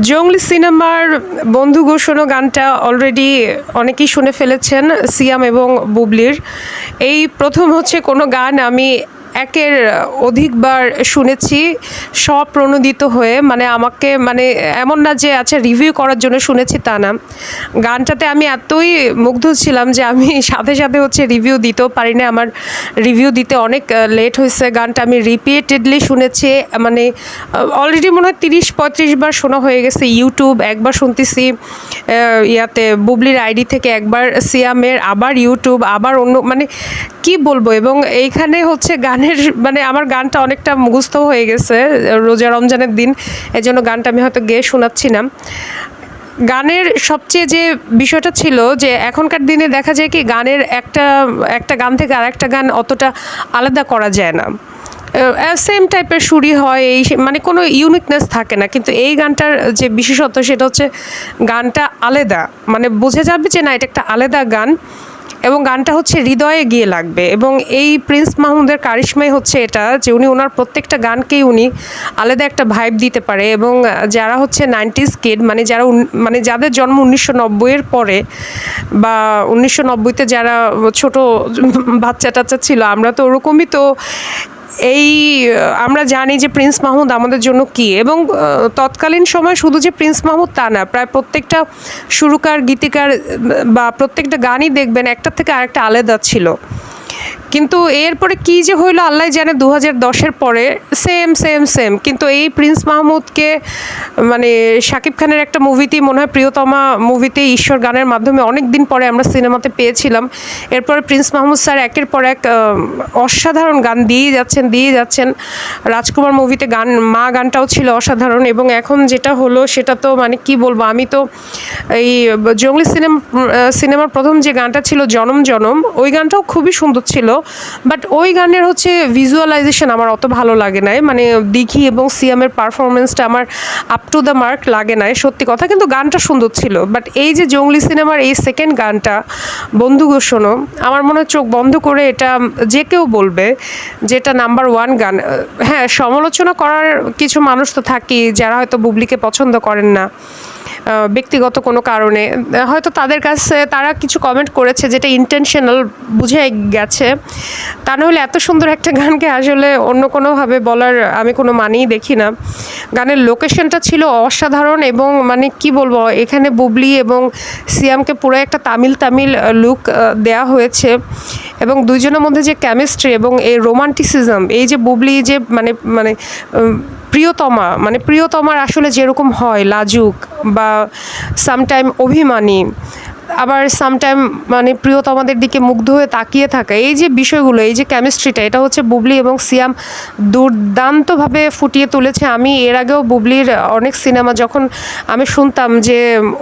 জংলি সিনেমার বন্ধু গো শোনো গানটা অলরেডি অনেকেই শুনে ফেলেছেন সিয়াম এবং বুবলির। এই প্রথম হচ্ছে কোনো গান আমি একের অধিকবার শুনেছি স্বপ্রণোদিত হয়ে, মানে আমাকে মানে এমন না যে আচ্ছা রিভিউ করার জন্য শুনেছি তা না, গানটাতে আমি এতই মুগ্ধ ছিলাম যে আমি সাথে সাথে হচ্ছে রিভিউ দিতেও পারি না। আমার রিভিউ দিতে অনেক লেট হয়েছে। গানটা আমি রিপিটেডলি শুনেছি, মানে অলরেডি মনে হয় 30-35 বার শোনা হয়ে গেছে। ইউটিউব একবার শুনতেছি, ইয়াতে বুবলির আইডি থেকে একবার, সিয়ামের আবার ইউটিউব, আবার অন্য, মানে কি বলবো। এবং এইখানে হচ্ছে গানের মানে আমার গানটা অনেকটা মুখস্থ হয়ে গেছে রোজা রমজানের দিন, এজন্য গানটা আমি হয়তো গেয়ে শোনাচ্ছি না। গানের সবচেয়ে যে বিষয়টা ছিল যে এখনকার দিনে দেখা যায় কি গানের একটা একটা গান থেকে আরেকটা গান অতটা আলাদা করা যায় না, সেম টাইপের সুরই হয়, এই মানে কোনো ইউনিকনেস থাকে না। কিন্তু এই গানটার যে বিশেষত্ব সেটা হচ্ছে গানটা আলাদা, মানে বোঝা যাবে যে না এটা একটা আলাদা গান, এবং গানটা হচ্ছে হৃদয়ে গিয়ে লাগবে। এবং এই প্রিন্স মাহমুদের কারিশমাই হচ্ছে এটা যে উনি ওনার প্রত্যেকটা গানকেই উনি আলাদা একটা ভাইব দিতে পারে। এবং যারা হচ্ছে 90s কিড, মানে যারা মানে যাদের জন্ম 1990-এর পরে বা 1990-তে যারা ছোট বাচ্চা টাচ্চা ছিল, আমরা তো ওরকমই। তো এই আমরা জানি যে প্রিন্স মাহমুদ আমাদের জন্য কী। এবং তৎকালীন সময় শুধু যে প্রিন্স মাহমুদ তা না, প্রায় প্রত্যেকটা সুরকার গীতিকার বা প্রত্যেকটা গানই দেখবেন একটার থেকে আরেকটা আলাদা ছিল। কিন্তু এরপরে কী যে হইলো আল্লাহ জানে 2010-এর পরে সেম সেম সেম। কিন্তু এই প্রিন্স মাহমুদকে মানে শাকিব খানের একটা মুভিতেই মনে হয় প্রিয়তমা মুভিতে ঈশ্বর গানের মাধ্যমে অনেক দিন পরে আমরা সিনেমাতে পেয়েছিলাম। এরপরে প্রিন্স মাহমুদ স্যার একের পর এক অসাধারণ গান দিয়ে যাচ্ছেন। রাজকুমার মুভিতে গান, মা গানটাও ছিল অসাধারণ। এবং এখন যেটা হলো সেটা তো মানে কি বলবো, আমি তো এই জঙ্গলি সিনেমার প্রথম যে গানটা ছিল জনম জনম, ওই গানটাও খুবই সুন্দর ছিল। বাট ওই গানের হচ্ছে ভিজুয়ালাইজেশন আমার অত ভালো লাগে নাই, মানে দিঘি এবং সিয়ামের পারফরমেন্সটা আমার আপ টু দ্য মার্ক লাগে নাই সত্যি কথা। কিন্তু গানটা সুন্দর ছিল। বাট এই যে জঙ্গলি সিনেমার এই সেকেন্ড গানটা বন্ধু গো শোনো, আমার মনে হয় চোখ বন্ধ করে এটা যে কেউ বলবে যেটা নাম্বার 1 গান। হ্যাঁ, সমালোচনা করার কিছু মানুষ তো থাকেই যারা হয়তো বুবলিকে পছন্দ করেন না ব্যক্তিগত কোনো কারণে, হয়তো তাদের কাছে তারা কিছু কমেন্ট করেছে যেটা ইন্টেনশনাল বুঝে গেছে। তা নাহলে এত সুন্দর একটা গানকে আসলে অন্য কোনোভাবে বলার আমি কোনো মানেই দেখি না। গানের লোকেশনটা ছিল অসাধারণ। এবং মানে কি বলবো, এখানে বুবলি এবং সিয়ামকে পুরো একটা তামিল লুক দেয়া হয়েছে। এবং দুইজনের মধ্যে যে কেমিস্ট্রি এবং এই রোমান্টিসিজম, এই যে বুবলি যে মানে মানে প্রিয়তমার আসলে যেরকম হয় লাজুক বা সামটাইম অভিমানী, আবার সামটাইম মানে প্রিয়তমাদের দিকে মুগ্ধ হয়ে তাকিয়ে থাকা, এই যে বিষয়গুলো, এই যে কেমিস্ট্রিটা, এটা হচ্ছে বুবলি এবং সিয়াম দুর্দান্তভাবে ফুটিয়ে তুলেছে। আমি এর আগেও বুবলির অনেক সিনেমা যখন আমি শুনতাম যে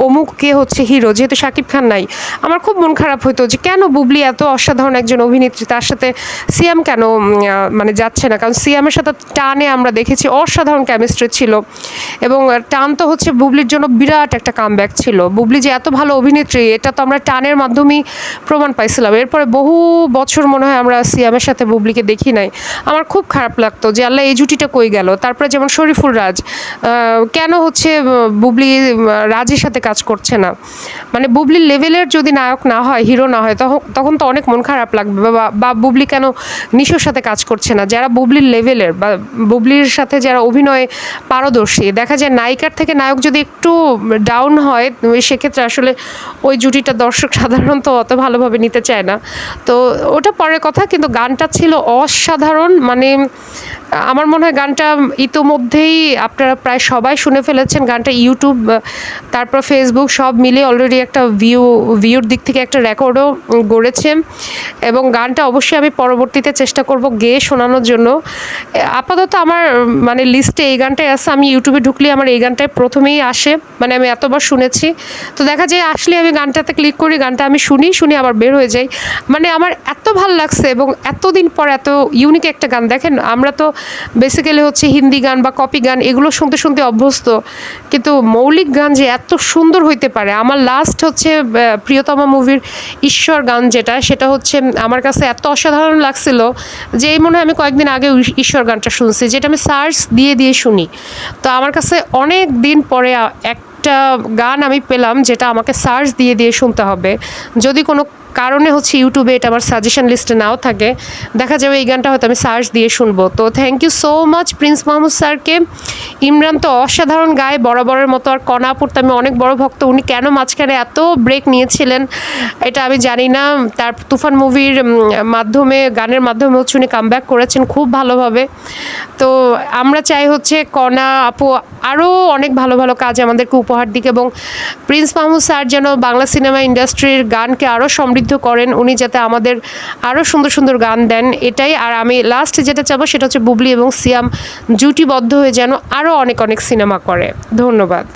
অমুককে হচ্ছে হিরো, যেহেতু শাকিব খান নাই, আমার খুব মন খারাপ হতো যে কেন বুবলি এত অসাধারণ একজন অভিনেত্রী, তার সাথে সিয়াম কেন মানে যাচ্ছে না। কারণ সিয়ামের সাথে টানে আমরা দেখেছি অসাধারণ কেমিস্ট্রি ছিল। এবং টান তো হচ্ছে বুবলির জন্য বিরাট একটা কামব্যাক ছিল। বুবলি যে এত ভালো অভিনেত্রী এটা তো আমরা টানের মাধ্যমেই প্রমাণ পাইছিলাম। এরপরে বহু বছর মনে হয় আমরা সিয়ামের সাথে বুবলিকে দেখি নাই। আমার খুব খারাপ লাগতো যে আল্লাহ এই জুটিটা কই গেল। তারপরে যেমন শরীফুল রাজ, কেন হচ্ছে বুবলি রাজের সাথে কাজ করছে না। মানে বুবলির লেভেলের যদি নায়ক না হয়, হিরো না হয়, তখন তো অনেক মন খারাপ লাগবে। বা বুবলি কেন নিশোর সাথে কাজ করছে না, যারা বুবলির লেভেলের বা বুবলির সাথে যারা অভিনয়ে পারদর্শী। দেখা যায় নায়িকার থেকে নায়ক যদি একটু ডাউন হয় সেক্ষেত্রে আসলে ওই জুটিটা দর্শক সাধারণত অত ভালোভাবে নিতে চায় না। তো ওটা পরের কথা, কিন্তু গানটা ছিল অসাধারণ। মানে আমার মনে হয় গানটা ইতোমধ্যেই আপনারা প্রায় সবাই শুনে ফেলেছেন। গানটা ইউটিউব তারপর ফেসবুক সব মিলে অলরেডি একটা ভিউর দিক থেকে একটা রেকর্ডও গড়েছে। এবং গানটা অবশ্যই আমি পরবর্তীতে চেষ্টা করব গেয়ে শোনানোর জন্য। আপাতত আমার মানে লিস্টে এই গানটাই আছে। আমি ইউটিউবে ঢুকলে আমার এই গানটাই প্রথমেই আসে, মানে আমি এতবার শুনেছি। তো দেখা যায় আসলে আমি গানটা গানটাতে ক্লিক করি, গানটা আমি শুনি আবার বের হয়ে যাই। মানে আমার এত ভালো লাগছে এবং এতদিন পর এত ইউনিক একটা গান। দেখেন আমরা তো বেসিক্যালি হচ্ছে হিন্দি গান বা কপি গান এগুলো শুনতে অভ্যস্ত, কিন্তু মৌলিক গান যে এত সুন্দর হইতে পারে। আমার লাস্ট হচ্ছে প্রিয়তমা মুভির ঈশ্বর গান যেটা, সেটা হচ্ছে আমার কাছে এত অসাধারণ লাগছিল যে এই মনে হয় আমি কয়েকদিন আগে ঈশ্বর গানটা শুনছি, যেটা আমি সার্চ দিয়ে শুনি। তো আমার কাছে অনেক দিন পরে একটা গান আমি পেলাম যেটা আমাকে সার্চ দিয়ে শুনতে হবে। যদি কোনো কারণে হচ্ছে ইউটিউবে এটা আমার সাজেশন লিস্টে নাও থাকে, দেখা যাবে এই গানটা হয়তো আমি সার্চ দিয়ে শুনবো। তো thank you so much prince Mahmud স্যারকে। ইমরান তো অসাধারণ গায় বরাবরের মতো, আর কণাপুর তো আমি অনেক বড় ভক্ত। উনি কেন মাঝখানে এত ব্রেক নিয়েছিলেন এটা আমি জানি না। তার তুফান মুভির মাধ্যমে, গানের মাধ্যমে হচ্ছে উনি কামব্যাক করেছেন খুব ভালোভাবে। তো আমরা চাই হচ্ছে কণা আপু আরও অনেক ভালো ভালো কাজ আমাদেরকে উপহার দিক, এবং প্রিন্স মাহমুদ স্যার যেন বাংলা সিনেমা ইন্ডাস্ট্রির গানকে আরও সমৃদ্ধ করেন, উনি যাতে আমাদের আরও সুন্দর গান দেন, এটাই। আর আমি লাস্ট যেটা চাবো সেটা হচ্ছে বুবলি এবং সিয়াম জুটিবদ্ধ হয়ে যেন আরও অনেক সিনেমা করে। ধন্যবাদ।